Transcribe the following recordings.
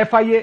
FIA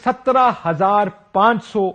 17,500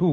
2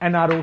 NRO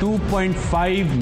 $2.5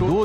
2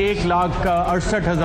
$1,68,000।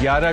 11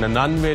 99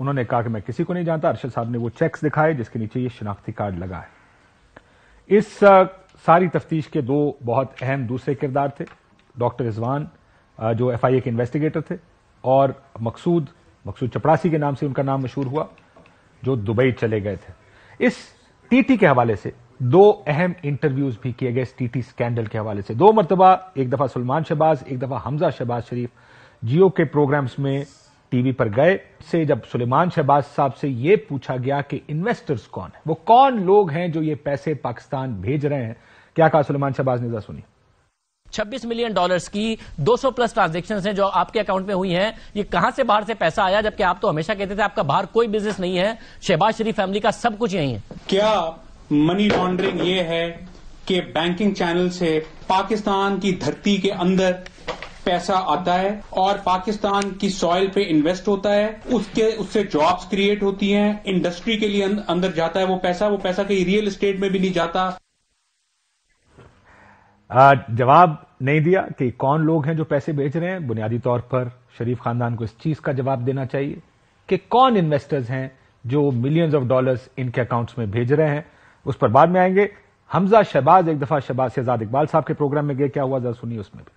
انہوں نے کہا کہ میں کسی کو نہیں جانتا. ارشد صاحب نے وہ چیکس دکھائے جس کے نیچے یہ شناختی کارڈ لگا ہے. اس ساری تفتیش کے دو بہت اہم دوسرے کردار تھے. ڈاکٹر رضوان جو ایف آئی اے کے انویسٹیگیٹر تھے, اور مقصود چپڑاسی کے نام سے ان کا نام مشہور ہوا, جو دبئی چلے گئے تھے. اس ٹی ٹی کے حوالے سے دو اہم انٹرویوز بھی کیے گئے اس ٹی ٹی اسکینڈل کے حوالے سے. 2 مرتبہ, ایک دفعہ سلمان شہباز, ایک دفعہ حمزہ شہباز شریف جیو کے پروگرامز میں ٹی وی پر گئے. سے جب سلیمان شہباز صاحب سے یہ پوچھا گیا کہ انویسٹرز کون ہیں, وہ کون لوگ ہیں جو یہ پیسے پاکستان بھیج رہے ہیں, کیا کہا سلیمان شہباز نے, ذرا سنیے. $26 ملین کی 200+ ٹرانزیکشنز ہیں جو آپ کے اکاؤنٹ میں ہوئی ہیں. یہ کہاں سے باہر سے پیسہ آیا, جبکہ آپ تو ہمیشہ کہتے تھے آپ کا باہر کوئی بزنس نہیں ہے, شہباز شریف فیملی کا سب کچھ یہیں ہے. کیا منی لانڈرنگ یہ ہے کہ بینکنگ چینل سے پاکستان کی دھرتی کے اندر پیسہ آتا ہے اور پاکستان کی سوائل پہ انویسٹ ہوتا ہے, اس سے جابز کریٹ ہوتی ہیں, انڈسٹری کے لیے اندر جاتا ہے وہ پیسہ کہیں ریئل اسٹیٹ میں بھی نہیں جاتا. جواب نہیں دیا کہ کون لوگ ہیں جو پیسے بھیج رہے ہیں. بنیادی طور پر شریف خاندان کو اس چیز کا جواب دینا چاہیے کہ کون انویسٹرز ہیں جو ملینز آف ڈالرز ان کے اکاؤنٹس میں بھیج رہے ہیں. اس پر بعد میں آئیں گے. حمزہ شہباز ایک دفعہ شہزاد اقبال صاحب کے پروگرام میں گئے, کیا ہوا ذرا سنیے. اس میں بھی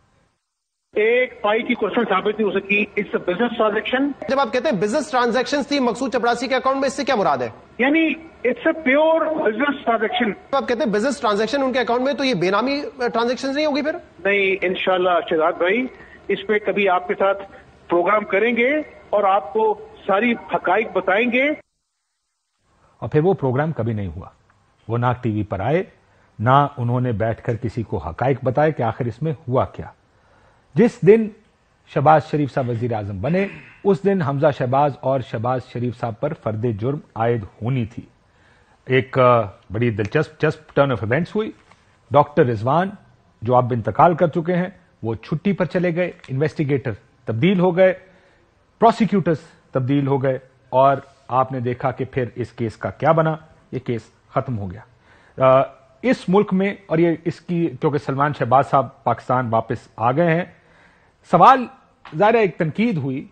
ایک پائی کی کوشچن ثابت نہیں ہو سکی. It's a business transaction. جب آپ کہتے ہیں بزنس ٹرانزیکشن تھی مقصود چپڑاسی کے اکاؤنٹ میں, اس سے کیا مراد ہے؟ یعنی it's a pure business transaction. آپ کہتے ہیں بزنس ٹرانزیکشن ان کے اکاؤنٹ میں, تو یہ بے نامی ٹرانزیکشن نہیں ہوگی پھر؟ نہیں, انشاءاللہ شہزاد بھائی اس پہ کبھی آپ کے ساتھ پروگرام کریں گے اور آپ کو ساری حقائق بتائیں گے. اور پھر وہ پروگرام کبھی نہیں ہوا. وہ نہ ٹی وی پر آئے, نہ انہوں نے بیٹھ کر کسی کو حقائق بتائے کہ آخر اس میں ہوا کیا. جس دن شہباز شریف صاحب وزیر اعظم بنے, اس دن حمزہ شہباز اور شہباز شریف صاحب پر فرد جرم عائد ہونی تھی. ایک بڑی دلچسپ ٹرن آف ایونٹس ہوئی. ڈاکٹر رضوان جو اب انتقال کر چکے ہیں وہ چھٹی پر چلے گئے, انویسٹیگیٹر تبدیل ہو گئے, پروسیکیوٹرز تبدیل ہو گئے, اور آپ نے دیکھا کہ پھر اس کیس کا کیا بنا. یہ کیس ختم ہو گیا. اس ملک میں, اور یہ اس کی کیونکہ سلمان شہباز صاحب پاکستان واپس آ گئے ہیں, سوال ظاہر ایک تنقید ہوئی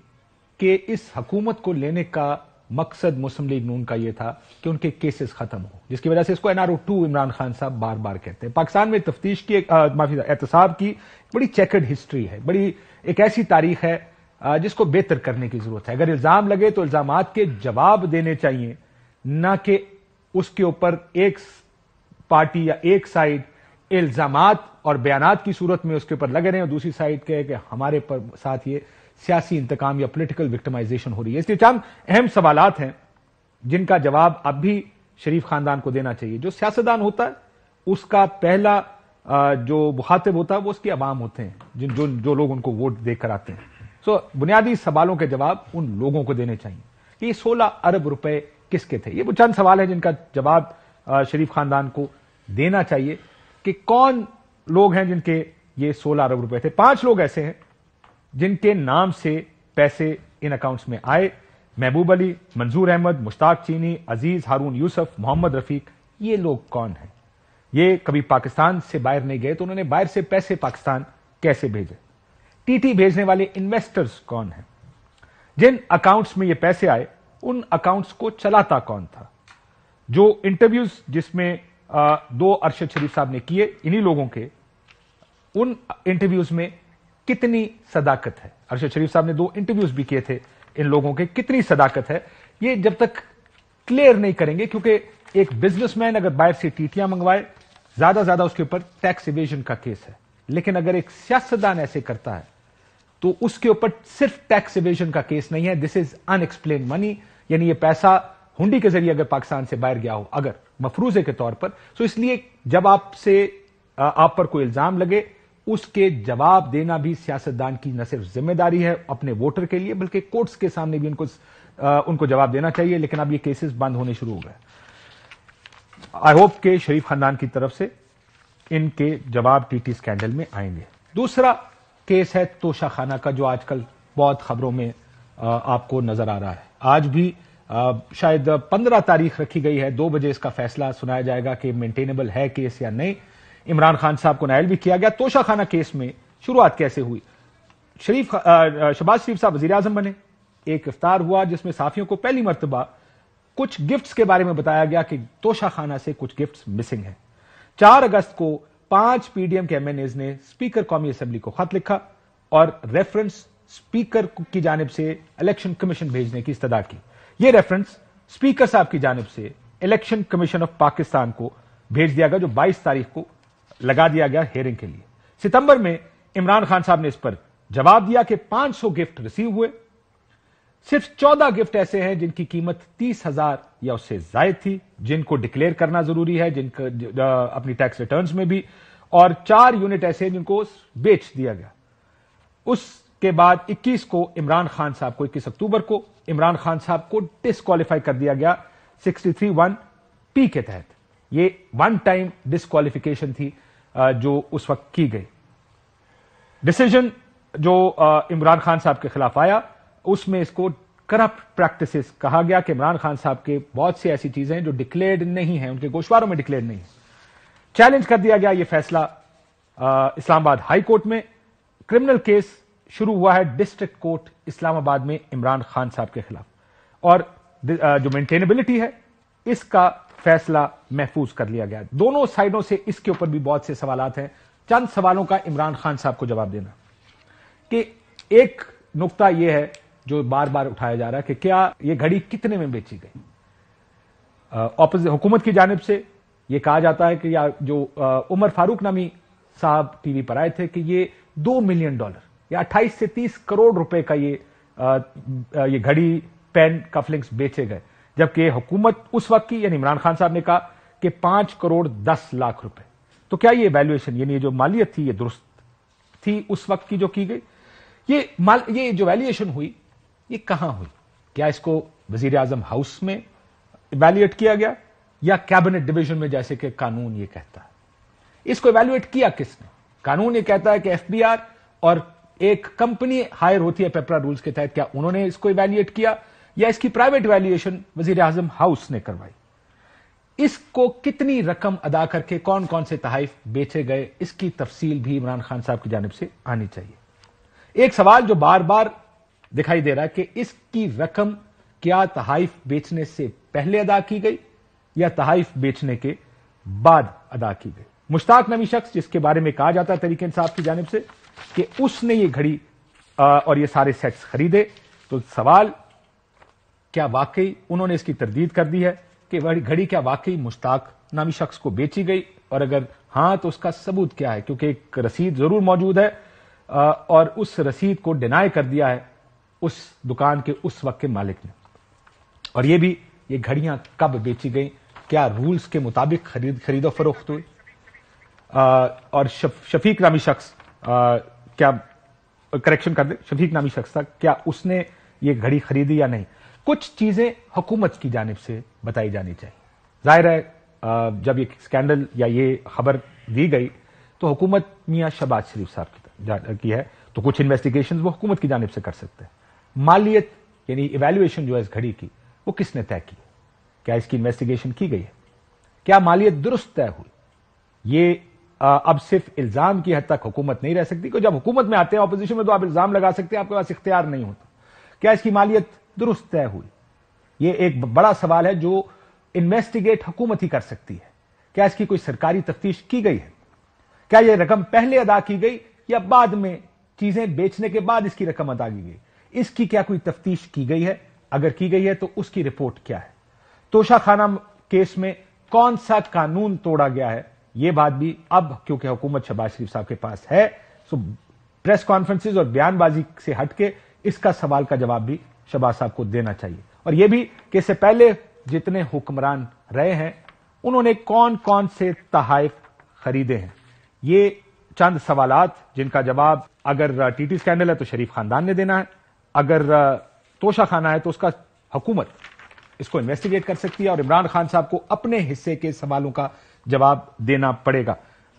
کہ اس حکومت کو لینے کا مقصد مسلم لیگ نون کا یہ تھا کہ ان کے کیسز ختم ہو, جس کی وجہ سے اس کو NRO2 عمران خان صاحب بار بار کہتے ہیں. پاکستان میں تفتیش کی احتساب کی بڑی چیکرڈ ہسٹری ہے, بڑی ایک ایسی تاریخ ہے جس کو بہتر کرنے کی ضرورت ہے. اگر الزام لگے تو الزامات کے جواب دینے چاہیے, نہ کہ اس کے اوپر ایک پارٹی یا ایک سائڈ الزامات اور بیانات کی صورت میں اس کے اوپر لگے رہے ہیں, اور دوسری سائڈ کہے کہ ہمارے ساتھ یہ سیاسی انتقام یا پولیٹیکل وکٹمائزیشن ہو رہی ہے. اس لیے چند اہم سوالات ہیں جن کا جواب اب بھی شریف خاندان کو دینا چاہیے. جو سیاستدان ہوتا ہے اس کا پہلا جو مخاطب ہوتا ہے وہ اس کے عوام ہوتے ہیں, جو لوگ ان کو ووٹ دے کر آتے ہیں. بنیادی سوالوں کے جواب ان لوگوں کو دینے چاہیے کہ یہ 16 ارب روپے کس کے تھے. یہ وہ چند سوال ہیں جن کا جواب شریف خاندان کو دینا چاہیے کہ کون لوگ ہیں جن کے یہ 16 ارب روپے تھے. 5 لوگ ایسے ہیں جن کے نام سے پیسے ان اکاؤنٹس میں آئے. محبوب علی, منظور احمد, مشتاق چینی, عزیز ہارون یوسف, محمد رفیق. یہ لوگ کون ہیں؟ یہ کبھی پاکستان سے باہر نہیں گئے, تو انہوں نے باہر سے پیسے پاکستان کیسے بھیجے؟ ٹی ٹی بھیجنے والے انویسٹرز کون ہیں؟ جن اکاؤنٹس میں یہ پیسے آئے ان اکاؤنٹس کو چلاتا کون تھا؟ جو انٹرویوز جس میں 2 ارشد شریف صاحب نے کیے انہی لوگوں کے, ان انٹرویوز میں کتنی صداقت ہے؟ ارشد شریف صاحب نے 2 انٹرویوز بھی کیے تھے ان لوگوں کے, کتنی صداقت ہے یہ جب تک کلیئر نہیں کریں گے, کیونکہ ایک بزنس مین اگر باہر سے ٹیٹیاں منگوائے زیادہ اس کے اوپر ٹیکس ایویژن کا کیس ہے, لیکن اگر ایک سیاستدان ایسے کرتا ہے تو اس کے اوپر صرف ٹیکس ایویژن کا کیس نہیں ہے, دس از ان ایکسپلینڈ منی. یعنی یہ پیسہ ہنڈی کے ذریعے اگر پاکستان سے باہر گیا ہو اگر مفروضے کے طور پر, تو اس لیے جب آپ پر کوئی الزام لگے اس کے جواب دینا بھی سیاستدان کی نہ صرف ذمہ داری ہے اپنے ووٹر کے لیے, بلکہ کورٹس کے سامنے بھی ان کو جواب دینا چاہیے. لیکن اب یہ کیسز بند ہونے شروع ہو گئے. آئی ہوپ کہ شریف خاندان کی طرف سے ان کے جواب ٹی ٹی اسکینڈل میں آئیں گے. دوسرا کیس ہے توشہ خانہ کا, جو آج کل بہت خبروں میں آپ کو نظر آ رہا ہے. آج بھی شاید 15 تاریخ رکھی گئی ہے, 2 بجے اس کا فیصلہ سنایا جائے گا کہ مینٹینیبل ہے کیس یا نہیں. عمران خان صاحب کو نائل بھی کیا گیا. توشہ خانہ کیس میں شروعات کیسے ہوئی؟ شہباز شریف صاحب وزیر اعظم بنے, ایک افطار ہوا جس میں صحافیوں کو پہلی مرتبہ کچھ گفٹس کے بارے میں بتایا گیا کہ توشہ خانہ سے کچھ گفٹس مسنگ ہیں۔ 4 اگست کو 5 پی ڈی ایم کے ایم این ایز نے اسپیکر قومی اسمبلی کو خط لکھا اور ریفرنس اسپیکر کی جانب سے الیکشن کمیشن بھیجنے کی استدعا کی۔ یہ ریفرنس اسپیکر صاحب کی جانب سے الیکشن کمیشن آف پاکستان کو بھیج دیا گیا، جو 22 تاریخ کو لگا دیا گیا ہیئرنگ کے لیے۔ ستمبر میں عمران خان صاحب نے اس پر جواب دیا کہ 500 گفٹ ریسیو ہوئے، صرف 14 گفٹ ایسے ہیں جن کی قیمت 30,000 یا اس سے زائد تھی، جن کو ڈکلیئر کرنا ضروری ہے، جن کا اپنی ٹیکس ریٹرنز میں بھی، اور 4 یونٹ ایسے ہیں جن کو بیچ دیا گیا۔ اس کے بعد 21 کو عمران خان صاحب کو 21 اکتوبر کو عمران خان صاحب کو ڈسکوالیفائی کر دیا گیا 63(1)P کے تحت۔ یہ ون ٹائم ڈسکوالیفیکیشن تھی جو اس وقت کی گئی۔ ڈسیجن جو عمران خان صاحب کے خلاف آیا اس میں اس کو کرپٹ پریکٹسز کہا گیا کہ عمران خان صاحب کے بہت سی ایسی چیزیں ہیں جو ڈکلیئرڈ نہیں ہیں، ان کے گوشواروں میں ڈکلیئرڈ نہیں ہیں۔ چیلنج کر دیا گیا یہ فیصلہ اسلام آباد ہائی کورٹ میں۔ کرمنل کیس شروع ہوا ہے ڈسٹرکٹ کورٹ اسلام آباد میں عمران خان صاحب کے خلاف، اور جو مینٹینیبلٹی ہے اس کا فیصلہ محفوظ کر لیا گیا۔ دونوں سائڈوں سے اس کے اوپر بھی بہت سے سوالات ہیں۔ چند سوالوں کا عمران خان صاحب کو جواب دینا کہ ایک نقطہ یہ ہے جو بار بار اٹھایا جا رہا ہے کہ کیا یہ گھڑی کتنے میں بیچی گئی۔ حکومت کی جانب سے یہ کہا جاتا ہے کہ جو عمر فاروق نامی صاحب ٹی وی پر آئے تھے کہ یہ $2 ملین یا 28 سے 30 کروڑ روپے کا یہ گھڑی پین کفلنگز بیچے گئے، جبکہ حکومت اس وقت کی یعنی عمران خان صاحب نے کہا کہ 5 کروڑ 10 لاکھ روپے۔ تو کیا یہ ویلیویشن یعنی جو مالیت تھی یہ درست تھی اس وقت کی جو کی گئی؟ یہ جو ویلیویشن ہوئی یہ کہاں ہوئی؟ کیا اس کو وزیر اعظم ہاؤس میں ایویلویٹ کیا گیا یا کیبنٹ ڈویژن میں جیسے کہ قانون یہ کہتا ہے؟ اس کو ایویلویٹ کیا کس نے؟ قانون یہ کہتا ہے کہ ایف بی آر اور ایک کمپنی ہائر ہوتی ہے پیپرا رولز کے تحت، کیا انہوں نے اس کو ایویلویٹ کیا یا اس کی پرائیویٹ ویلیویشن وزیر اعظم ہاؤس نے کروائی؟ اس کو کتنی رقم ادا کر کے کون کون سے تحائف بیچے گئے اس کی تفصیل بھی عمران خان صاحب کی جانب سے آنی چاہیے۔ ایک سوال جو بار بار دکھائی دے رہا ہے کہ اس کی رقم کیا تحائف بیچنے سے پہلے ادا کی گئی یا تحائف بیچنے کے بعد ادا کی گئی؟ مشتاق نامی شخص جس کے بارے میں کہا جاتا ہے تحریک انصاف کی جانب سے کہ اس نے یہ گھڑی اور یہ سارے سیٹس خریدے، تو سوال کیا واقعی انہوں نے اس کی تردید کر دی ہے کہ گھڑی کیا واقعی مشتاق نامی شخص کو بیچی گئی، اور اگر ہاں تو اس کا ثبوت کیا ہے؟ کیونکہ ایک رسید ضرور موجود ہے اور اس رسید کو ڈینائی کر دیا ہے اس دکان کے اس وقت کے مالک نے۔ اور یہ بھی یہ گھڑیاں کب بیچی گئیں، کیا رولز کے مطابق خرید و فروخت ہوئی؟ اور شفیق نامی شخص کیا کریکشن کر دیں، شفیق نامی شخص تھا، کیا اس نے یہ گھڑی خریدی یا نہیں؟ کچھ چیزیں حکومت کی جانب سے بتائی جانی چاہیے۔ ظاہر ہے جب یہ اسکینڈل یا یہ خبر دی گئی تو حکومت میاں شہباز شریف صاحب کی ہے، تو کچھ انویسٹیگیشن وہ حکومت کی جانب سے کر سکتے ہیں۔ مالیت یعنی ایویلویشن جو ہے اس گھڑی کی وہ کس نے طے کی؟ کیا اس کی انویسٹیگیشن کی گئی ہے؟ کیا مالیت درست طے ہوئی؟ یہ اب صرف الزام کی حد تک حکومت نہیں رہ سکتی، کہ جب حکومت میں آتے ہیں اپوزیشن میں تو آپ الزام لگا سکتے ہیں، آپ کے پاس اختیار نہیں ہوتا۔ کیا اس کی مالیت درست طے ہوئی؟ یہ ایک بڑا سوال ہے جو انویسٹیگیٹ حکومت ہی کر سکتی ہے۔ کیا اس کی کوئی سرکاری تفتیش کی گئی ہے؟ کیا یہ رقم پہلے ادا کی گئی یا بعد میں چیزیں بیچنے کے بعد اس کی رقم ادا کی گئی؟ اس کی کیا کوئی تفتیش کی گئی ہے؟ اگر کی گئی ہے تو اس کی رپورٹ کیا ہے؟ توشہ خانہ کیس میں کون سا قانون توڑا گیا ہے؟ یہ بات بھی اب کیونکہ حکومت شہباز شریف صاحب کے پاس ہے، سو پریس کانفرنسز اور بیان بازی سے ہٹ کے اس کا سوال کا جواب بھی شہباز صاحب کو دینا چاہیے، اور یہ بھی کہ اس سے پہلے جتنے حکمران رہے ہیں انہوں نے کون کون سے تحائف خریدے ہیں۔ یہ چند سوالات جن کا جواب اگر ٹی ٹی اسکینڈل ہے تو شریف خاندان نے دینا ہے، اگر توشہ خانہ ہے تو اس کا حکومت اس کو انویسٹیگیٹ کر سکتی ہے، اور عمران خان صاحب کو اپنے حصے کے سوالوں کا جواب دینا پڑے گا۔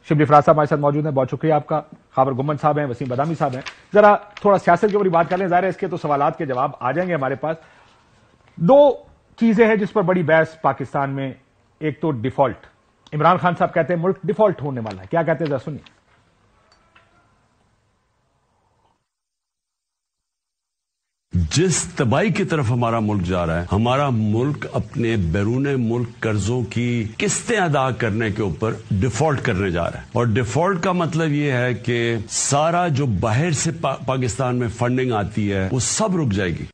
شبلی فراز صاحب ہمارے ساتھ موجود ہیں، بہت شکریہ آپ کا۔ خاور گمن صاحب ہیں، وسیم بدامی صاحب ہیں۔ ذرا تھوڑا سیاست کے اوپر بات کر لیں، ظاہر ہے اس کے تو سوالات کے جواب آ جائیں گے ہمارے پاس۔ دو چیزیں ہیں جس پر بڑی بحث پاکستان میں، ایک تو ڈیفالٹ، عمران خان صاحب کہتے ہیں ملک ڈیفالٹ ہونے والا ہے، کیا کہتے ہیں ذرا سنیے۔ جس تباہی کی طرف ہمارا ملک جا رہا ہے، ہمارا ملک اپنے بیرون ملک قرضوں کی قسطیں ادا کرنے کے اوپر ڈیفالٹ کرنے جا رہا ہے، اور ڈیفالٹ کا مطلب یہ ہے کہ سارا جو باہر سے پاکستان میں فنڈنگ آتی ہے وہ سب رک جائے گی۔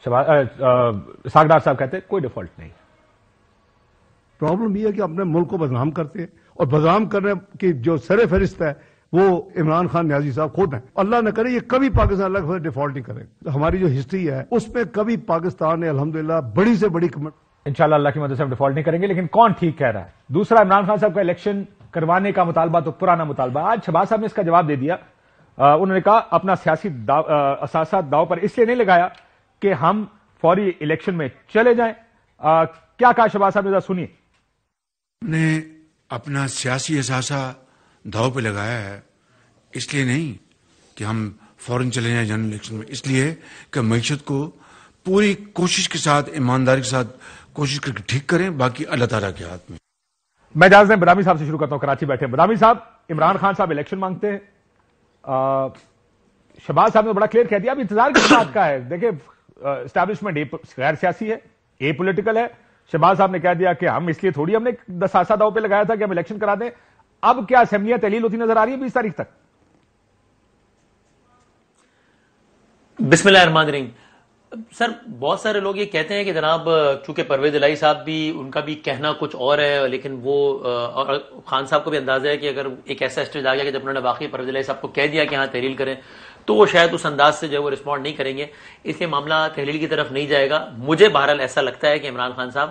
اسحاق ڈار صاحب کہتے ہیں کوئی ڈیفالٹ نہیں۔ پرابلم یہ ہے کہ اپنے ملک کو بدنام کرتے ہیں، اور بدنام کرنے کی جو سر فہرست ہے وہ عمران خان نیازی صاحب خود ہیں۔ اللہ نہ کرے یہ کبھی پاکستان اللہ ڈیفالٹ نہیں کرے۔ ہماری جو ہسٹری ہے اس میں کبھی پاکستان نے الحمدللہ بڑی سے بڑی انشاءاللہ اللہ کی مدد سے ہم ڈیفالٹ نہیں کریں گے، لیکن کون ٹھیک کہہ رہا ہے؟ دوسرا، عمران خان صاحب کا الیکشن کروانے کا مطالبہ تو پرانا مطالبہ، آج شہباز صاحب نے اس کا جواب دے دیا۔ انہوں نے کہا اپنا سیاسی اثاثات داؤ پر اس لیے نہیں لگایا کہ ہم فوری الیکشن میں چلے جائیں۔ کیا کہا شہباز صاحب نے، ذرا سنیے۔ نے اپنا سیاسی اثاثہ داؤ پہ لگایا ہے اس لیے نہیں کہ ہم فوراً چلے جائیں جنرل الیکشن میں، اس لیے کہ معیشت کو پوری کوشش کے ساتھ، ایمانداری کے ساتھ کوشش کر کے ٹھیک کریں، باقی اللہ تعالیٰ کے ہاتھ میں۔ میں اجازت دیں بدامی صاحب سے شروع کرتا ہوں، کراچی بیٹھے ہیں۔ بدامی صاحب، عمران خان صاحب الیکشن مانگتے ہیں، شہباز صاحب نے بڑا کلیئر کہہ دیا، اب انتظار کس بات کا ہے؟ دیکھیں اسٹیبلشمنٹ غیر سیاسی ہے، اے پولیٹیکل ہے۔ شہباز صاحب نے کہہ دیا کہ ہم اس لیے تھوڑی ہم نے دساسا داؤ پہ لگایا تھا کہ ہم الیکشن کرا دیں۔ اب کیا اسمبلیاں تحلیل ہوتی نظر آ رہی ہے 20 تاریخ تک؟ بسم اللہ الرحمن الرحیم۔ سر بہت سارے لوگ یہ کہتے ہیں کہ جناب چونکہ پرویز الہی صاحب بھی ان کا بھی کہنا کچھ اور ہے، لیکن وہ خان صاحب کو بھی اندازہ ہے کہ اگر ایک ایسا اسٹیج آ گیا کہ جب انہوں نے واقعی پرویز الہی صاحب کو کہہ دیا کہ ہاں تحلیل کریں تو وہ شاید اس انداز سے جو وہ رسپونڈ نہیں کریں گے، اس لیے معاملہ تحلیل کی طرف نہیں جائے گا۔ مجھے بہرحال ایسا لگتا ہے کہ عمران خان صاحب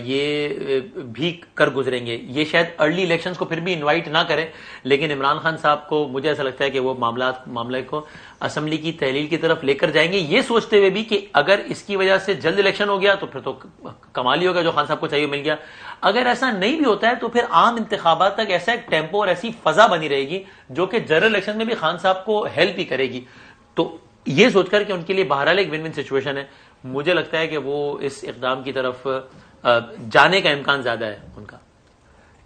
یہ بھی کر گزریں گے، یہ شاید ارلی الیکشنز کو پھر بھی انوائٹ نہ کریں، لیکن عمران خان صاحب کو مجھے ایسا لگتا ہے کہ وہ معاملے کو اسمبلی کی تحلیل کی طرف لے کر جائیں گے، یہ سوچتے ہوئے بھی کہ اگر اس کی وجہ سے جلد الیکشن ہو گیا تو پھر تو کمال ہی ہوگا، جو خان صاحب کو چاہیے مل گیا۔ اگر ایسا نہیں بھی ہوتا ہے تو پھر عام انتخابات تک ایسا ایک ٹیمپو اور ایسی فضا بنی رہے گی جو کہ جنرل الیکشن میں بھی خان صاحب کو ہیلپ ہی کرے گی۔ تو یہ سوچ کر کہ ان کے لیے بہرحال ایک ون ون سچویشن ہے، مجھے لگتا ہے کہ وہ اس اقدام کی طرف جانے کا امکان زیادہ ہے ان کا۔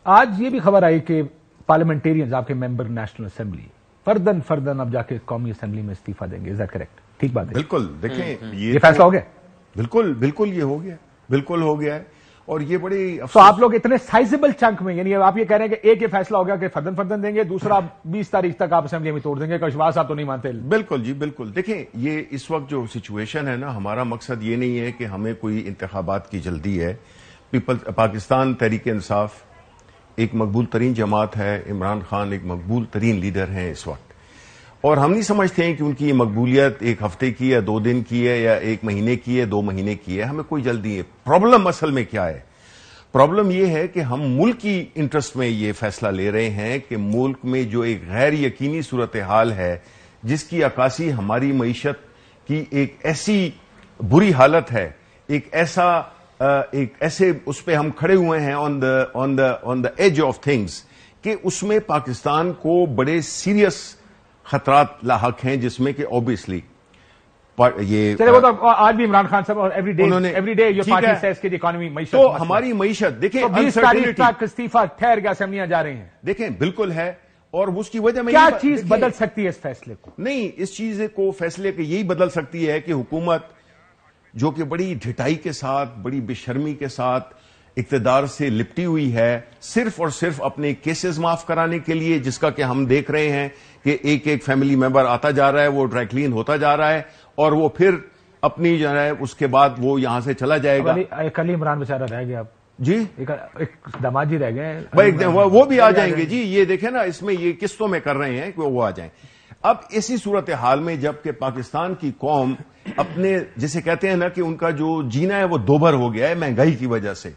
آج یہ بھی خبر آئی کہ پارلیمنٹیرینز آپ کے ممبر نیشنل اسمبلی فردن اب جا کے قومی اسمبلی میں استعفیٰ دیں گے، از دیٹ کریکٹ؟ ٹھیک بات ہے؟ بالکل، دیکھیں یہ فیصلہ ہو گیا، بالکل یہ ہو گیا، بالکل ہو گیا ہے، اور یہ بڑی تو آپ لوگ اتنے سائزبل چنک میں، یعنی آپ یہ کہہ رہے ہیں کہ ایک یہ فیصلہ ہو گیا کہ فردن دیں گے، دوسرا 20 تاریخ تک آپ اسمبلی میں توڑ دیں گے، شہباز صاحب تو نہیں مانتے؟ بالکل جی بالکل۔ دیکھیں یہ اس وقت جو سچویشن ہے نا، ہمارا مقصد یہ نہیں ہے کہ ہمیں کوئی انتخابات کی جلدی ہے۔ پاکستان تحریک انصاف ایک مقبول ترین جماعت ہے، عمران خان ایک مقبول ترین لیڈر ہیں اس وقت، اور ہم نہیں سمجھتے ہیں کہ ان کی یہ مقبولیت ایک ہفتے کی ہے، 2 دن کی ہے، یا 1 مہینے کی ہے، 2 مہینے کی ہے، ہمیں کوئی جلدی ہے۔ پرابلم اصل میں کیا ہے؟ پرابلم یہ ہے کہ ہم ملک کی انٹرسٹ میں یہ فیصلہ لے رہے ہیں کہ ملک میں جو ایک غیر یقینی صورتحال ہے، جس کی عکاسی ہماری معیشت کی ایک ایسی بری حالت ہے، ایک ایسے اس پہ ہم کھڑے ہوئے ہیں آن دا ایج آف تھنگس، کہ اس میں پاکستان کو بڑے سیریس خطرات لاحق ہیں، جس میں کہ اوبیسلی یہ چلے وہ تو آج بھی عمران خان صاحب اور ایوری ڈے یہ پارٹی سیز کی اکانومی معیشت، تو ہماری معیشت دیکھیں 20 تاریخ تک استعفیٰ ٹھہر گیا، اسمبلیاں جا رہی ہیں، دیکھیں بالکل ہے، اور اس کی وجہ میں کیا چیز بدل سکتی ہے اس فیصلے کو؟ نہیں، اس چیز کو فیصلے کے یہی بدل سکتی ہے کہ حکومت جو کہ بڑی ڈھٹائی کے ساتھ، بڑی بے شرمی کے ساتھ اقتدار سے لپٹی ہوئی ہے، صرف اور صرف اپنے کیسز معاف کرانے کے لیے، جس کا کہ ہم دیکھ رہے ہیں کہ ایک فیملی ممبر آتا جا رہا ہے، وہ ڈرائی کلین ہوتا جا رہا ہے، اور وہ پھر اپنی جو ہے اس کے بعد وہ یہاں سے چلا جائے گا۔ کل عمران بیچارہ رہ گیا، جی ایک داماد جی رہ گئے، وہ بھی آ جائیں گے جی۔ یہ دیکھیں نا، اس میں یہ قسطوں میں کر رہے ہیں کہ وہ آ جائیں۔ اب اسی صورتحال میں جب کہ پاکستان کی قوم اپنے جسے کہتے ہیں نا کہ ان کا جو جینا ہے وہ دوبھر ہو گیا ہے مہنگائی کی وجہ سے،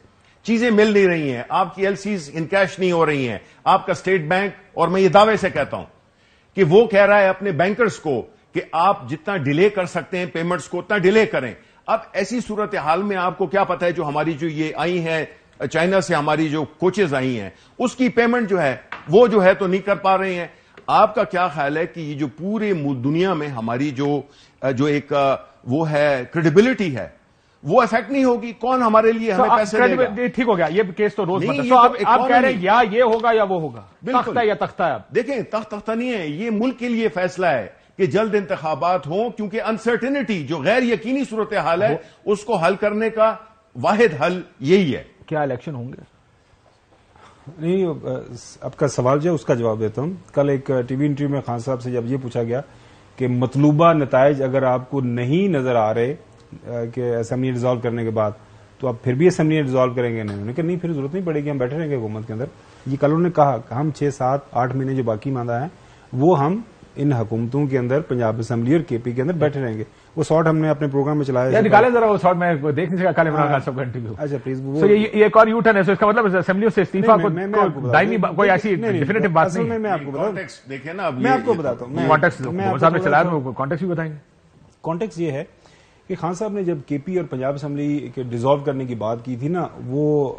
چیزیں مل نہیں رہی ہیں، آپ کی ایل سیز ان کیش نہیں ہو رہی ہیں، آپ کا اسٹیٹ بینک، اور میں یہ دعوے سے کہتا ہوں کہ وہ کہہ رہا ہے اپنے بینکرز کو کہ آپ جتنا ڈیلے کر سکتے ہیں پیمنٹس کو اتنا ڈیلے کریں۔ اب ایسی صورتحال میں آپ کو کیا پتا ہے، جو ہماری جو یہ آئی ہیں چائنا سے، ہماری جو کوچز آئی ہیں، اس کی پیمنٹ جو ہے وہ جو ہے تو نہیں کر پا رہے ہیں۔ آپ کا کیا خیال ہے کہ یہ جو پورے دنیا میں ہماری جو ایک وہ ہے کریڈیبلٹی ہے، وہ افیکٹ نہیں ہوگی؟ کون ہمارے لیے ہمیں پیسے دے گا؟ ٹھیک ہو گیا، یہ کیس تو روز آپ کہہ رہے ہیں یا یہ ہوگا یا وہ ہوگا، تختہ یا تختہ ہے۔ دیکھیں تختہ نہیں ہے، یہ ملک کے لیے فیصلہ ہے کہ جلد انتخابات ہوں، کیونکہ انسرٹنٹی جو غیر یقینی صورتحال ہے اس کو حل کرنے کا واحد حل یہی ہے. کیا الیکشن ہوں گے؟ نہیں، آپ کا سوال جو ہے اس کا جواب دیتا ہوں. کل ایک ٹی وی انٹرویو میں خان صاحب سے جب یہ پوچھا گیا کہ مطلوبہ نتائج اگر آپ کو نہیں نظر آ رہے کہ اسمبلی ڈیزالو کرنے کے بعد تو آپ پھر بھی اسمبلی ڈیزالو کریں گے؟ نہیں، انہوں نے کہا نہیں، پھر ضرورت نہیں پڑے گی، ہم بیٹھے رہیں گے حکومت کے اندر. یہ کل انہوں نے کہا کہ ہم 6, 7, 8 مہینے جو باقی ماندہ ہیں وہ ہم ان حکومتوں کے اندر پنجاب اسمبلی اور کے پی کے اندر بیٹھے رہیں گے. وہ شارٹ ہم نے اپنے پروگرام میں چلایا. نکالیں ذرا وہ شارٹ، میں دیکھ نہیں سکا کل عمران خان صاحب کا انٹرویو. اچھا پلیز. یہ ایک اور یو ٹرن ہے، اس کا مطلب اسمبلیوں سے استعفا کو دائمی کوئی ایسی ڈیفینیٹو بات نہیں ہے. میں آپ کو بتاؤں، دیکھیں نا، میں آپ کو بتاتا ہوں کانٹیکسٹ صاحب نے چلایا، کانٹیکسٹ بھی بتائیں گے. کانٹیکسٹ یہ ہے کہ خان صاحب نے جب کے پی اور پنجاب اسمبلی کے ڈیزالو کرنے کی بات کی تھی نا، وہ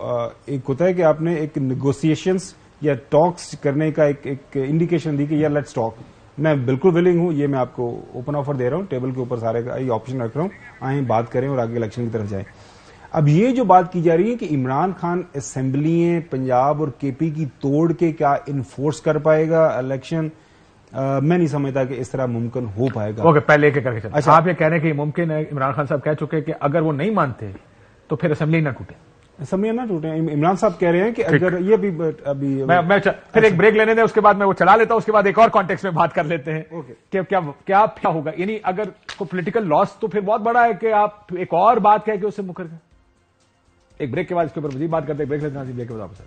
ایک ہوتا ہے کہ آپ نے ایک نیگوسیشنز یا ٹاکس کرنے کا ایک انڈیکیشن دی کہ یا لیٹس ٹاک. میں بالکل ولنگ ہوں، یہ میں آپ کو اوپن آفر دے رہا ہوں، ٹیبل کے اوپر سارے کا یہ آپشن رکھ رہا ہوں، آئیں بات کریں اور آگے الیکشن کی طرف جائیں. اب یہ جو بات کی جا رہی ہے کہ عمران خان اسمبلییں پنجاب اور کے پی کی توڑ کے کیا انفورس کر پائے گا الیکشن، میں نہیں سمجھتا کہ اس طرح ممکن ہو پائے گا. اوکے، پہلے کر کے چلیں. آپ یہ کہہ رہے ہیں کہ یہ ممکن ہے، عمران خان صاحب کہہ چکے کہ اگر وہ نہیں مانتے تو پھر اسمبلی نہ ٹوٹے. اسمبلیاں نہ ٹوٹیں. عمران صاحب کہہ رہے ہیں کہ اگر یہ ابھی میں پھر ایک بریک لینے دیں، اس کے بعد میں وہ چلا لیتا ہوں، اس کے بعد ایک اور کانٹیکسٹ میں بات کر لیتے ہیں کہ کیا ہوگا. یعنی اگر کوئی پولیٹیکل لاس تو پھر بہت بڑا ہے کہ آپ ایک اور بات کہہ کے اس سے مکر گئے. ایک بریک کے بعد اس کے اوپر مزید بات کرتے ہیں. بریک لیتے ہیں، بریک کے بعد واپس.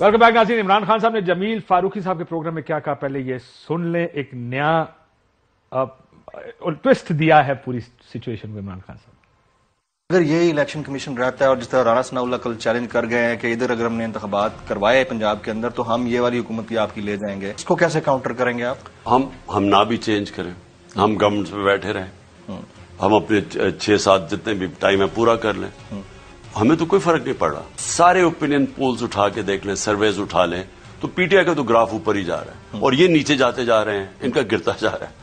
ویلکم بیک ناظرین. عمران خان صاحب نے جمیل فاروقی صاحب کے پروگرام میں کیا کہا، پہلے یہ سن لیں. ایک نیا ٹوسٹ دیا ہے پوری سچویشن میں عمران خان صاحب. اگر یہی الیکشن کمیشن رہتا ہے اور جس طرح رانا ثناء اللہ کل چیلنج کر گئے ہیں کہ ادھر اگر ہم نے انتخابات کروائے پنجاب کے اندر تو ہم یہ والی حکومت بھی آپ کی لے جائیں گے، اس کو کیسے کاؤنٹر کریں گے آپ؟ ہم نہ بھی چینج کریں، ہم گورنمنٹ میں بیٹھے رہیں، ہم اپنے 6-7 جتنے بھی ٹائم ہے پورا کر لیں، ہمیں تو کوئی فرق نہیں پڑ رہا. سارے اوپینین پولز اٹھا کے دیکھ لیں، سرویز اٹھا لیں تو پی ٹی آئی کا تو گراف اوپر ہی جا رہا ہے اور یہ نیچے جاتے جا رہے ہیں، ان کا گرتا جا رہا ہے.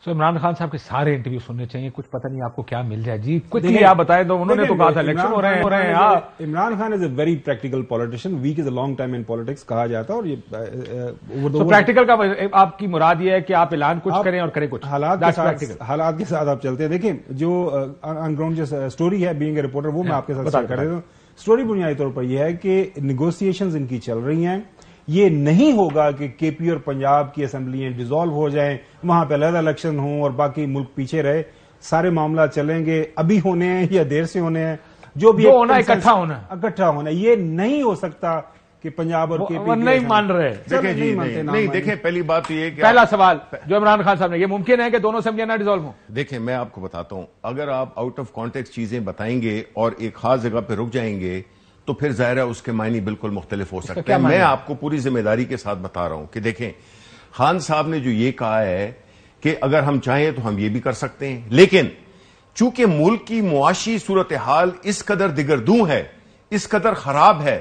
سو عمران خان صاحب کے سارے انٹرویو سننے چاہیے، کچھ پتہ نہیں آپ کو کیا مل جائے. جی کوئکلی آپ بتائیں. تو انہوں نے تو کہا تھا الیکشن ہو رہے ہیں. Imran Khan is a very practical politician, week is a long time in politics کہا جاتا ہے. اور یہ پریکٹیکل کا آپ کی مراد یہ ہے کہ آپ اعلان کچھ کریں اور کریں کچھ. حالات کے ساتھ آپ چلتے ہیں. دیکھیں جو آن گراؤنڈ جو اسٹوری ہے بینگ اے رپورٹر، وہ میں آپ کے ساتھ شیئر کر دیتا ہوں. اسٹوری بنیادی طور پر یہ ہے کہ نیگوسیشنز ان کی چل رہی ہیں. یہ نہیں ہوگا کہ کے پی اور پنجاب کی اسمبلیاں ڈیزالو ہو جائیں، وہاں پہ علیحدہ الیکشن ہوں اور باقی ملک پیچھے رہے. سارے معاملات چلیں گے، ابھی ہونے ہیں یا دیر سے ہونے ہیں، جو بھی ہونا اکٹھا ہونا. یہ نہیں ہو سکتا کہ پنجاب اور کے پی نہیں مان رہے. نہیں دیکھیں، پہلی بات تو یہ کہ پہلا سوال جو عمران خان صاحب نے، یہ ممکن ہے کہ دونوں اسمبلیاں نہ ڈیزالو ہوں؟ دیکھیں میں آپ کو بتاتا ہوں، اگر آپ آؤٹ آف کانٹیکسٹ چیزیں بتائیں گے اور ایک خاص جگہ پہ رک جائیں گے تو پھر ظاہر ہے اس کے معنی بالکل مختلف ہو سکتے ہیں. میں آپ کو پوری ذمہ داری کے ساتھ بتا رہا ہوں کہ دیکھیں، خان صاحب نے جو یہ کہا ہے کہ اگر ہم چاہیں تو ہم یہ بھی کر سکتے ہیں، لیکن چونکہ ملک کی معاشی صورتحال اس قدر دگردوں ہے، اس قدر خراب ہے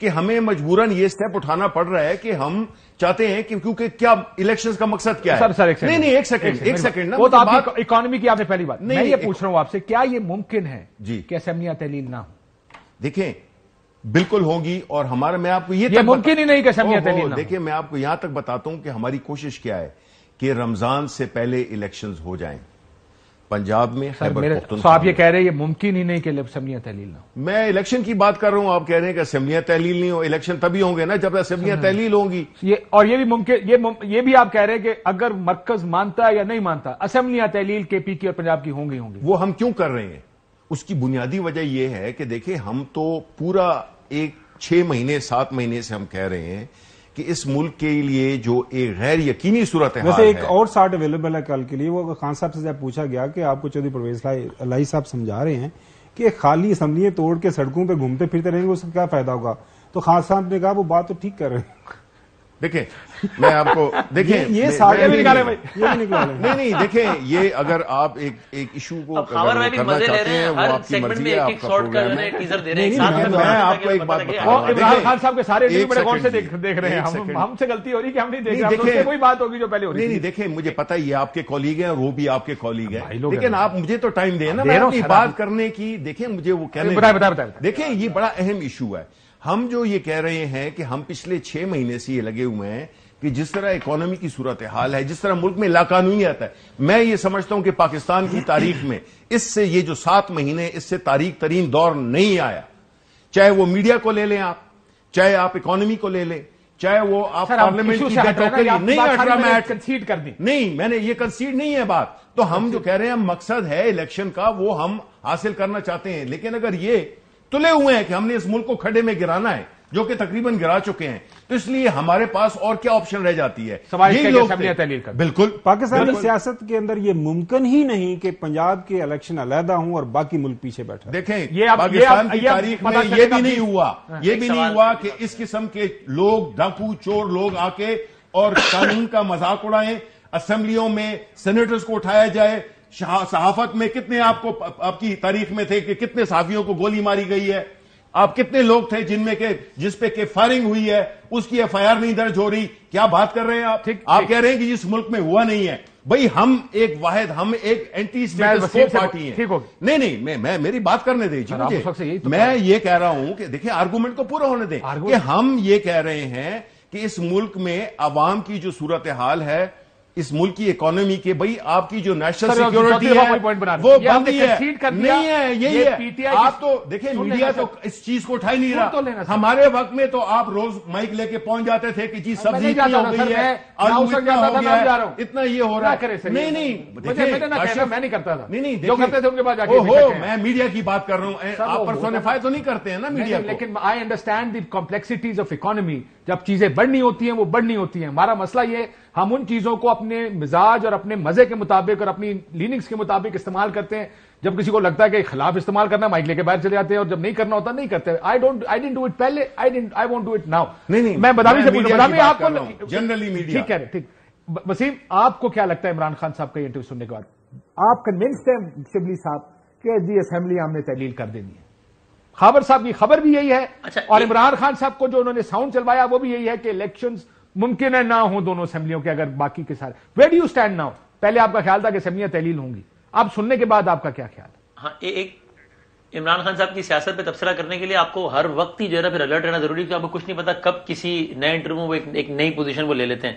کہ ہمیں مجبوراً یہ سٹیپ اٹھانا پڑ رہا ہے کہ ہم چاہتے ہیں کہ کیونکہ کیا الیکشنز کا مقصد کیا ہے. نہیں ایک سیکنڈ وہ تو آپ کی اکانومی کی آپ نے پہلی بات. میں یہ پوچھ رہا ہوں آپ سے، کیا یہ ممکن ہے کہ اسمبلیاں تحلیل نہ ہوں؟ دیکھیں بالکل ہوں گی، اور ہمارا میں آپ کو یہ ممکن ہی نہیں کہ اسمبلیاں تحلیل نہ. دیکھیں میں آپ کو یہاں تک بتاتا ہوں کہ ہماری کوشش کیا ہے کہ رمضان سے پہلے الیکشنز ہو جائیں پنجاب میں. آپ یہ کہہ رہے ہیں یہ ممکن ہی نہیں کہ اسمبلیاں تحلیل نہ ہوں. میں الیکشن کی بات کر رہا ہوں، آپ کہہ رہے ہیں کہ اسمبلیاں تحلیل نہیں ہو. الیکشن تبھی ہوں گے نا جب اسمبلیاں تحلیل ہوں گی. اور یہ بھی ممکن، یہ بھی آپ کہہ رہے ہیں کہ اگر مرکز مانتا ہے یا نہیں مانتا، اسمبلیاں تحلیل کے پی کی اور پنجاب کی ہوں گی. وہ ہم کیوں کر رہے ہیں؟ اس کی بنیادی وجہ یہ ہے کہ دیکھیں ہم تو پورا 6 مہینے 7 مہینے سے ہم کہہ رہے ہیں کہ اس ملک کے لیے جو ایک غیر یقینی صورتحال ہے. ویسے ایک اور ساٹھ اویلیبل ہے کل کے لیے. وہ خان صاحب سے جب پوچھا گیا کہ آپ کو چودھری پرویز الہی صاحب سمجھا رہے ہیں کہ خالی اسمبلیاں توڑ کے سڑکوں پہ گھومتے پھرتے رہیں گے، اس کا کیا فائدہ ہوگا؟ تو خان صاحب نے کہا وہ بات تو ٹھیک کر رہے ہیں. دیکھیں میں آپ کو دیکھیں یہ سارے نہیں دیکھیں، یہ اگر آپ ایک ایشو کو کرنا چاہتے ہیں وہ آپ کی مرضی ہے، آپ کا پروگرام ہے. میں آپ کو ایک بات بتاؤں، عمران خان صاحب کے سارے بڑے غور سے دیکھ رہے ہیں. ہم سے غلطی ہو رہی کہ ہم نہیں دیکھ رہے، کوئی بات ہوگی جو پہلے ہو رہی. نہیں دیکھیں مجھے پتا یہ آپ کے کولیگ ہیں اور وہ بھی آپ کے کولیگ ہیں، لیکن آپ مجھے تو ٹائم دیں نا میں اپنی بات کرنے کی. دیکھیں مجھے وہ کہنے، بتائیں. دیکھیں یہ بڑا اہم ایشو ہے. ہم جو یہ کہہ رہے ہیں کہ ہم پچھلے 6 مہینے سے یہ لگے ہوئے ہیں کہ جس طرح اکانومی کی صورتحال ہے، جس طرح ملک میں لاقانونیت ہے، میں یہ سمجھتا ہوں کہ پاکستان کی تاریخ میں اس سے یہ جو 7 مہینے اس سے تاریخ ترین دور نہیں آیا. چاہے وہ میڈیا کو لے لیں آپ، چاہے آپ اکانومی کو لے لیں، چاہے وہ آپ پارلیمنٹ کی بیٹوکری نہیں ہٹ رہا، میں کنسیڈ کر دیں نہیں، میں نے یہ کنسیڈ نہیں ہے بات. تو ہم جو کہہ رہے ہیں مقصد ہے الیکشن کا وہ ہم حاصل کرنا چاہتے ہیں، لیکن اگر یہ تلے ہوئے ہیں کہ ہم نے اس ملک کو کھڈے میں گرانا ہے، جو کہ تقریباً گرا چکے ہیں، تو اس لیے ہمارے پاس اور کیا آپشن رہ جاتی ہے؟ بالکل پاکستانی سیاست کے اندر یہ ممکن ہی نہیں کہ پنجاب کے الیکشن علیحدہ ہوں اور باقی ملک پیچھے بیٹھا. دیکھیں پاکستان کی تاریخ میں یہ بھی نہیں ہوا کہ اس قسم کے لوگ ڈاکو چور لوگ آ کے اور قانون کا مذاق اڑائیں، اسمبلیوں میں سینیٹرز کو اٹھایا جائے. صحافت میں کتنے آپ کی تاریخ میں تھے کہ کتنے صحافیوں کو گولی ماری گئی ہے؟ آپ کتنے لوگ تھے جس پہ کہ فائرنگ ہوئی ہے اس کی ایف آئی آر نہیں درج ہو رہی؟ کیا بات کر رہے ہیں آپ کہہ رہے ہیں کہ جس ملک میں ہوا نہیں ہے. بھئی ہم ایک اینٹی اسٹیٹس کو پارٹی ہیں. نہیں میں میری بات کرنے دیں جی مجھے. میں یہ کہہ رہا ہوں کہ دیکھیں آرگومنٹ کو پورا ہونے دیں کہ ہم یہ کہہ رہے ہیں کہ اس ملک میں عوام کی جو صورتحال ہے، اس ملک کی اکانومی کے، بھئی آپ کی جو نیشنل سیکیورٹی ہے وہ بندی ہے نہیں ہے. یہی ہے. آپ تو دیکھیں میڈیا تو اس چیز کو اٹھائی نہیں رہا. ہمارے وقت میں تو آپ روز مائک لے کے پہنچ جاتے تھے کہ جی سبزی اتنی ہو گئی ہے، آلو اتنا ہو گیا ہے، اتنا یہ ہو رہا ہے. نہیں میں نہیں کرتا تھا. نہیں جو کرتے تھے ان کے بعد میں میڈیا کی بات کر رہا ہوں. آپ پرسونیفائی تو نہیں کرتے ہیں نا میڈیا کو. لیکن I understand the complexities of economy. جب چیزیں بڑھنی ہوتی ہیں وہ بڑھنی ہوتی ہیں. ہمارا مسئلہ یہ ہم ان چیزوں کو اپنے مزاج اور اپنے مزے کے مطابق اور اپنی لیننگز کے مطابق استعمال کرتے ہیں. جب کسی کو لگتا ہے کہ خلاف استعمال کرنا مائک لے کے باہر چلے جاتے ہیں، اور جب نہیں کرنا ہوتا نہیں کرتے. I didn't do it پہلے, I won't do it now. نہیں میں بدامی سے پوچھوں، بدامی آپ کو جنرلی میڈیا ٹھیک کہہ رہے. ٹھیک وسیم، آپ کو کیا لگتا ہے عمران خان صاحب کا یہ انٹرویو سننے کے بعد؟ آپ کنونسڈ ہیں شبلی صاحب کہ جی اسمبلی ہم نے تحلیل کر دینی ہے؟ خابر صاحب کی خبر بھی یہی ہے اور عمران خان صاحب کو جو انہوں نے ساؤنڈ چلوایا وہ بھی یہی ہے کہ الیکشنز ممکن ہے نہ ہوں دونوں اسمبلیوں کے، اگر باقی کے سارے. Where do you stand now? پہلے آپ کا خیال تھا کہ اسمبلیاں تحلیل ہوں گی، اب سننے کے بعد آپ کا کیا خیال ہے؟ ہاں، ایک عمران خان صاحب کی سیاست پہ تبصرہ کرنے کے لیے آپ کو ہر وقت ہی جو ہے نا پھر الرٹ رہنا ضروری ہے، کہ آپ کو کچھ نہیں پتا کب کسی نئے انٹرویو میں ایک نئی پوزیشن وہ لے لیتے ہیں.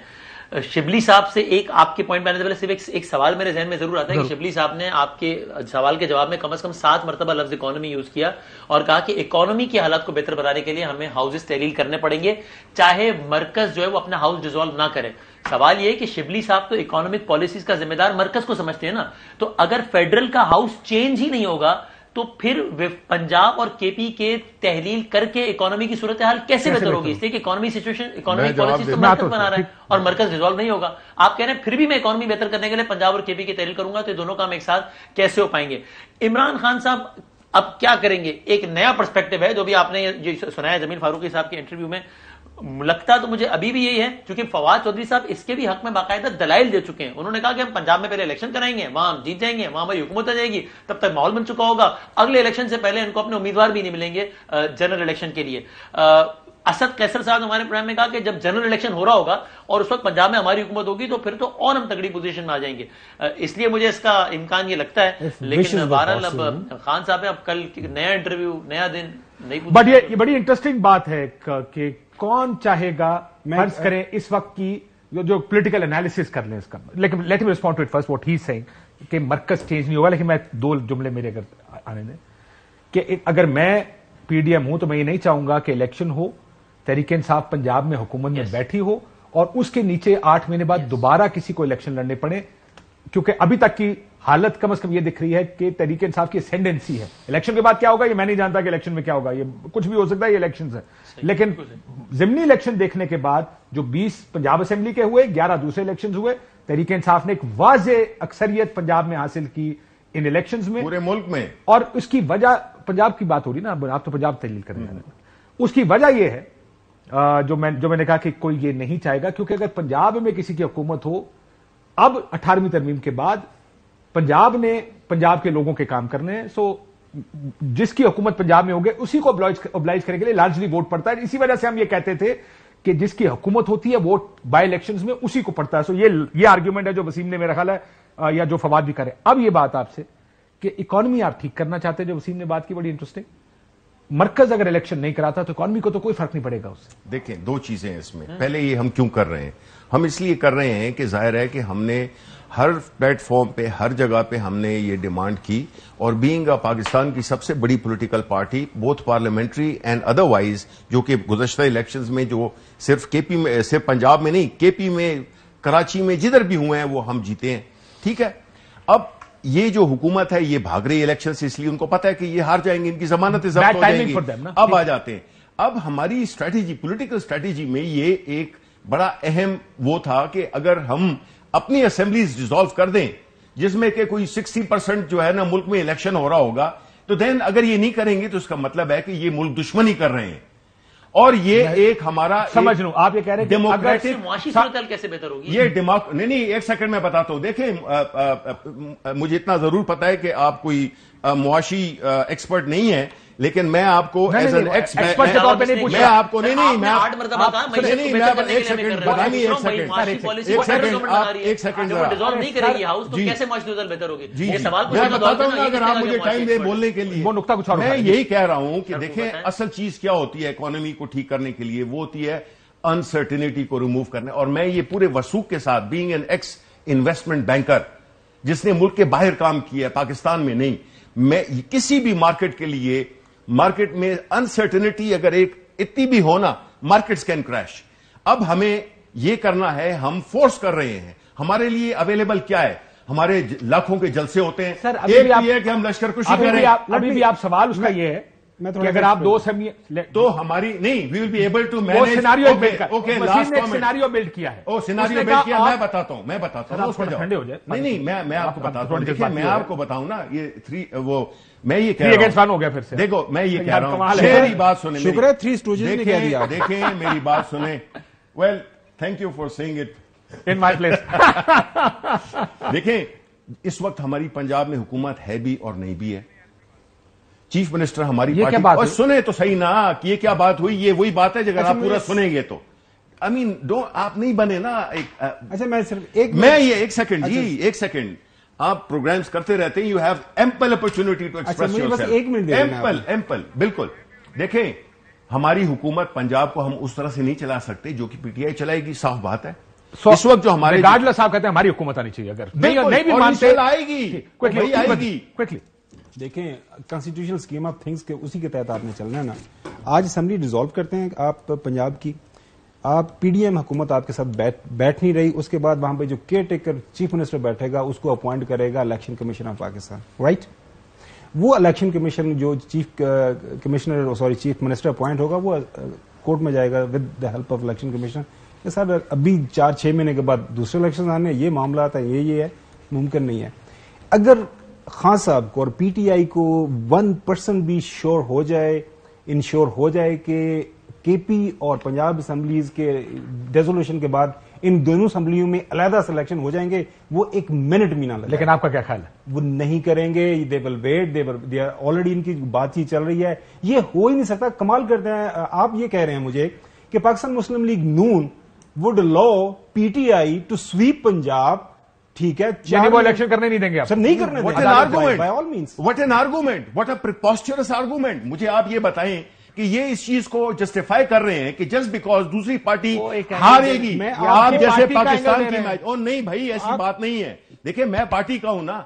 شبلی صاحب سے ایک آپ کے پوائنٹ پہ آنے سے پہلے صرف ایک سوال میرے ذہن میں ضرور آتا ہے کہ شبلی صاحب نے آپ کے سوال کے جواب میں کم از کم 7 مرتبہ لفظ اکانومی یوز کیا اور کہا کہ اکانومی کی حالات کو بہتر بنانے کے لیے ہمیں ہاؤسز تحلیل کرنے پڑیں گے، چاہے مرکز جو ہے وہ اپنا ہاؤس ڈیزالو نہ کرے. سوال یہ ہے کہ شبلی صاحب تو اکانومک پالیسیز کا ذمہ دار مرکز کو سمجھتے ہیں نا، تو اگر فیڈرل کا ہاؤس چینج ہی نہیں ہوگا تو پھر پنجاب اور کے پی کے تحلیل کر کے اکانومی کی صورتحال کیسے بہتر ہوگی؟ اس لیے کہ اکانومی سچویشن اکانومی پالیسیز تو مرکز بنا رہا ہے اور مرکز ریزالو نہیں ہوگا. آپ کہہ رہے ہیں پھر بھی میں اکانومی بہتر کرنے کے لیے پنجاب اور کے پی کی تحلیل کروں گا، تو یہ دونوں کام ایک ساتھ کیسے ہو پائیں گے؟ عمران خان صاحب اب کیا کریں گے؟ ایک نیا پرسپیکٹو ہے جو بھی آپ نے سنایا جمیل فاروقی صاحب کے انٹرویو میں. لگتا تو مجھے ابھی بھی یہی ہے، کیونکہ فواد چودھری صاحب اس کے بھی حق میں باقاعدہ دلائل دے چکے ہیں. انہوں نے کہا کہ ہم پنجاب میں پہلے الیکشن کرائیں گے، وہاں ہم جیت جائیں گے، وہاں ہماری حکومت آ جائے گی، تب تک ماحول بن چکا ہوگا، اگلے الیکشن سے پہلے ان کو اپنے امیدوار بھی نہیں ملیں گے جنرل الیکشن کے لیے. اسد قیصر صاحب ہمارے پروگرام میں کہا کہ جب جنرل الیکشن ہو رہا ہوگا اور اس وقت پنجاب میں ہماری حکومت ہوگی تو پھر تو اور ہم تگڑی پوزیشن میں آ جائیں گے. اس لیے مجھے اس کا امکان یہ لگتا ہے. لیکن بہرحال اب خان صاحب اب کل نیا انٹرویو، نیا دن، نئی بٹ یہ بڑی انٹرسٹنگ بات ہے کہ کون چاہے گا فرض کریں اس وقت کی جو پولیٹیکل انالیسس کر لیں اس کا. لیکن let me respond to it first what he is seeing کہ مرکز چینج نہیں ہوگا. لیکن میں 2 جملے میرے اگر آنے دیں کہ اگر میں پی ڈی ایم ہوں تو میں یہ نہیں چاہوں گا کہ الیکشن ہو، تحریک انصاف پنجاب میں حکومت میں بیٹھی ہو اور اس کے نیچے 8 مہینے بعد دوبارہ کسی کو الیکشن لڑنے پڑے، کیونکہ ابھی تک کی حالت کم از کم یہ دکھ رہی ہے کہ تحریک انصاف کی اسینڈنسی ہے. الیکشن کے بعد کیا ہوگا یہ میں نہیں جانتا کہ الیکشن میں کیا ہوگا، یہ کچھ بھی ہو سکتا ہے، یہ الیکشنز ہیں. لیکن ضمنی الیکشن دیکھنے کے بعد جو 20 پنجاب اسمبلی کے ہوئے، 11 دوسرے الیکشنز ہوئے، تحریک انصاف نے ایک واضح اکثریت پنجاب میں حاصل کی ان الیکشنز میں، پورے ملک میں. اور اس کی وجہ پنجاب کی بات ہو رہی نا، آپ تو پنجاب تحلیل کر رہے ہیں. اس کی وجہ یہ ہے جو میں نے کہا کہ کوئی یہ نہیں چاہے گا، کیونکہ اگر پنجاب میں کسی کی حکومت ہو اب 18ویں ترمیم کے بعد، پنجاب نے پنجاب کے لوگوں کے کام کرنے ہیں، سو جس کی حکومت پنجاب میں ہوگی اسی کو اوبلائز کرنے کے لیے لارجلی ووٹ پڑتا ہے. اسی وجہ سے ہم یہ کہتے تھے کہ جس کی حکومت ہوتی ہے ووٹ بائی الیکشنز میں اسی کو پڑتا ہے. سو یہ آرگیومنٹ ہے جو وسیم نے میرا خیال ہے یا جو فواد بھی کرے. اب یہ بات آپ سے کہ اکانومی آپ ٹھیک کرنا چاہتے ہیں، جو وسیم نے بات کی بڑی انٹرسٹنگ. مرکز اگر الیکشن نہیں کراتا تو اکانومی کو تو کوئی فرق نہیں پڑے گا اس سے. دیکھیں دو چیزیں ہیں اس میں. پہلے یہ ہم کیوں کر رہے ہیں؟ ہم اس لیے کر رہے ہیں کہ ظاہر ہے کہ ہم نے ہر پلیٹ فارم پہ ہر جگہ پہ ہم نے یہ ڈیمانڈ کی, اور بینگ پاکستان کی سب سے بڑی political party both parliamentary and other wise, جو کہ گزشتہ الیکشنز میں جو صرف کے پی میں, صرف پنجاب میں نہیں, کے پی میں, کراچی میں, جدھر بھی ہوئے ہیں وہ ہم جیتے ہیں. ٹھیک ہے, اب یہ جو حکومت ہے یہ بھاگ رہی الیکشن سے, اس لیے ان کو پتا ہے کہ یہ ہار جائیں گے, ان کی ضمانتیں ضبط ہو جائیں گی. اب آ جاتے ہیں, اب ہماری اسٹریٹجی, پولیٹیکل اسٹریٹجی میں یہ ایک بڑا اہم وہ تھا کہ اگر ہم اپنی اسمبلیز ڈیزالو کر دیں جس میں کہ کوئی 60% جو ہے نا ملک میں الیکشن ہو رہا ہوگا, تو دین اگر یہ نہیں کریں گے تو اس کا مطلب ہے کہ یہ ملک دشمنی کر رہے ہیں. اور یہ ایک ہمارا سمجھ لوں آپ یہ کہہ رہے ہیں ڈیموکریٹک معاشی صورتحال کیسے بہتر ہوگی؟ یہ نہیں, ایک سیکنڈ میں بتاتا ہوں. دیکھیں مجھے اتنا ضرور پتا ہے کہ آپ کوئی معاشی ایکسپرٹ نہیں ہے, لیکن میں آپ کو ایز این ایکسپرٹ کے طور پہ نہیں پوچھا. میں آپ کو نہیں, میں 8 مرتبہ کہا ایک سیکنڈ بتائیے, ایک سیکنڈ نہیں کرے گی ہاؤس تو کیسے معاشی صورتحال بہتر ہوگی؟ یہ سوال میں بتاتا ہوں اگر آپ مجھے ٹائم دیں بولنے کے لیے. وہ نقطہ کچھ اور میں یہی کہہ رہا ہوں کہ دیکھیں اصل چیز کیا ہوتی ہے اکانومی کو ٹھیک کرنے کے لیے, وہ ہوتی ہے انسرٹینٹی کو ریموو کرنے. اور میں یہ پورے وثوق کے ساتھ, being an x investment banker جس نے ملک کے باہر کام کیا ہے, پاکستان میں نہیں, میں کسی بھی مارکیٹ کے لیے, مارکیٹ میں انسرٹینٹی اگر ایک اتنی بھی ہونا, مارکیٹس کین کریش. اب ہمیں یہ کرنا ہے, ہم فورس کر رہے ہیں. ہمارے لیے اویلیبل کیا ہے؟ ہمارے لاکھوں کے جلسے ہوتے ہیں. ایک یہ ہے کہ ہم لشکر کشی کریں. ابھی بھی آپ سوال اس کا یہ ہے کہ اگر آپ 2 اسمبلی تو ہماری نہیں, we will be able to manage. Scenario build کیا ہے, سیناریو بلڈ کیا, میں بتاتا ہوں ٹھنڈے ہو جائے. نہیں, میں آپ کو بتاتا ہوں. دیکھیں میں آپ کو بتاؤں نا, یہ 3 وہ میں یہ کہہ رہا ہوں, ہو گیا پھر سے. دیکھو میں یہ کہہ رہا ہوں, میری بات سنیں, شکر ہے 3 اسٹوجز نے کہہ دیا. دیکھیں میری بات سنیں. Well thank you for seeing it in my place. دیکھیں اس وقت ہماری پنجاب میں حکومت ہے بھی اور نہیں بھی ہے. چیف منسٹر ہماری پارٹی, اور سنیں تو صحیح نا کہ یہ کیا بات ہوئی, یہ وہی بات ہے اگر آپ پورا سنیں گے تو. آئی مین آپ نہیں بنے نا. اچھا میں صرف ایک سیکنڈ جی, ایک سیکنڈ. آپ پروگرامز کرتے رہتے ہیں, you have ample opportunity to express yourself. Ample بالکل. دیکھیں ہماری حکومت پنجاب کو ہم اس طرح سے نہیں چلا سکتے جو کہ پی ٹی آئی چلائے گی, صاف بات ہے. اس وقت جو ہمارے گارڈلر صاحب کہتے ہیں ہماری حکومت آنی چاہیے, اگر نہیں بھی مانتے آئے گی, آئے گی. دیکھیں کانسٹیٹیوشنل اسکیم آف تھنگس کے اسی کے تحت آپ نے چلنا ہے نا. آج اسمبلی ڈیزالو کرتے ہیں آپ پنجاب کی, آپ پی ڈی ایم حکومت آپ کے ساتھ بیٹھ نہیں رہی, اس کے بعد وہاں پہ جو کیئر ٹیکر چیف منسٹر بیٹھے گا اس کو اپوائنٹ کرے گا election commission of Pakistan, right. وہ الیکشن کمیشن جو چیف منسٹر اپوائنٹ ہوگا وہ کورٹ میں جائے گا with the help of election commission. Sir ابھی 4-6 مہینے کے بعد دوسرے الیکشن آنے, یہ معاملات ہے, یہ ہے, ممکن نہیں ہے. اگر خان صاحب کو اور پی ٹی آئی کو 1% بھی انشور ہو جائے کہ کے پی اور پنجاب اسمبلیز کے ڈیزولوشن کے بعد ان دونوں اسمبلیوں میں علیحدہ سلیکشن ہو جائیں گے, وہ 1 منٹ بھی نہ لگے. لیکن آپ کا کیا خیال ہے؟ وہ نہیں کریں گے. دے ول ویٹ, آلریڈی ان کی بات چیت چل رہی ہے, یہ ہو ہی نہیں سکتا. کمال کرتے ہیں آپ یہ کہہ رہے ہیں مجھے کہ Pakistan Muslim League Noon would allow P T I to sweep Punjab. ٹھیک ہے, یعنی وہ الیکشن کرنے نہیں دیں گے آپ؟ سر نہیں کرنے دیں گے. What an argument, what a preposterous argument. مجھے آپ یہ بتائیں کہ یہ اس چیز کو جسٹیفائی کر رہے ہیں کہ جسٹ بیکاز دوسری پارٹی ہارے گی آپ جیسے پاکستان کی میچ. اور نہیں بھائی ایسی بات نہیں ہے. دیکھیں میں پارٹی کا ہوں نا,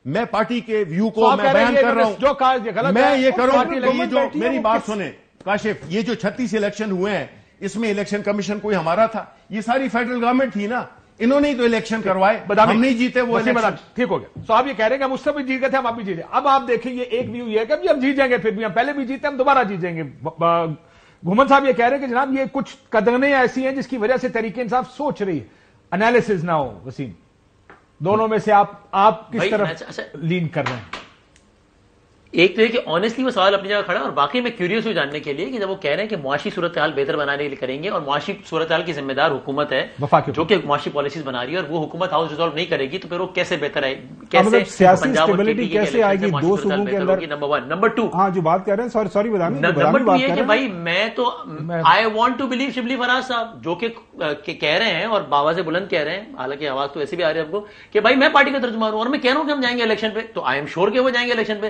میں پارٹی کے ویو کو میں بیان کر رہا ہوں. میں یہ کر رہا ہوں, یہ جو میری بات سنیں کاشف, یہ جو 36 الیکشن ہوئے ہیں اس میں الیکشن کمیشن کوئی ہمارا تھا؟ یہ ساری فیڈرل گورنمنٹ تھی نا, انہوں نے تو الیکشن کروائے, ہم نہیں جیتے وہ الیکشن. ٹھیک ہو گیا. تو آپ یہ کہہ رہے ہیں کہ ہم اس سے بھی جیت گئے تھے, ہم اب بھی جیتے. اب آپ دیکھیں یہ ایک ویو یہ ہے کہ ہم جیت جائیں گے, پھر بھی ہم پہلے بھی جیتے, ہم دوبارہ جیت جائیں گے. گھومن صاحب یہ کہہ رہے ہیں کہ جناب یہ کچھ قدمیں ایسی ہیں جس کی وجہ سے تحریک انصاف سوچ رہی ہے. انالیسز نہ ہو. وسیم, دونوں میں سے آپ کس طرف لین کر رہے ہیں؟ ایک تو ہے کہ آنیسٹلی وہ سوال اپنی جگہ کھڑا ہے, اور باقی میں کیوریس ہوں جاننے کے لیے کہ جب وہ کہہ رہے ہیں کہ معاشی صورتحال بہتر بنانے کے لیے کریں گے, اور معاشی صورتحال کی ذمہ دار حکومت ہے جو کہ معاشی پالیسیز بنا رہی ہے, اور وہ حکومت ہاؤس ریزالو نہیں کرے گی, تو پھر وہ کیسے بہتر ہے, کیسے سیاسی اسٹیبلٹی کیسے آئے گی 2 صوبوں کے اندر؟ نمبر 1. نمبر 2, ہاں جو بات کہہ رہے ہیں, سوری بتائیں, نمبر 2 یہ کہ بھائی میں تو I want to believe Shibli Faraz صاحب جو کہ کہہ رہے ہیں اور بابا سے بلند کہہ رہے ہیں, حالانکہ آواز تو ایسے بھی آ رہی ہے آپ کو, کہ بھائی میں پارٹی کا ترجمان ہوں اور میں کہہ رہا ہوں کہ ہم جائیں گے الیکشن پہ, تو آئی ایم شیور کہ وہ جائیں گے الیکشن پہ.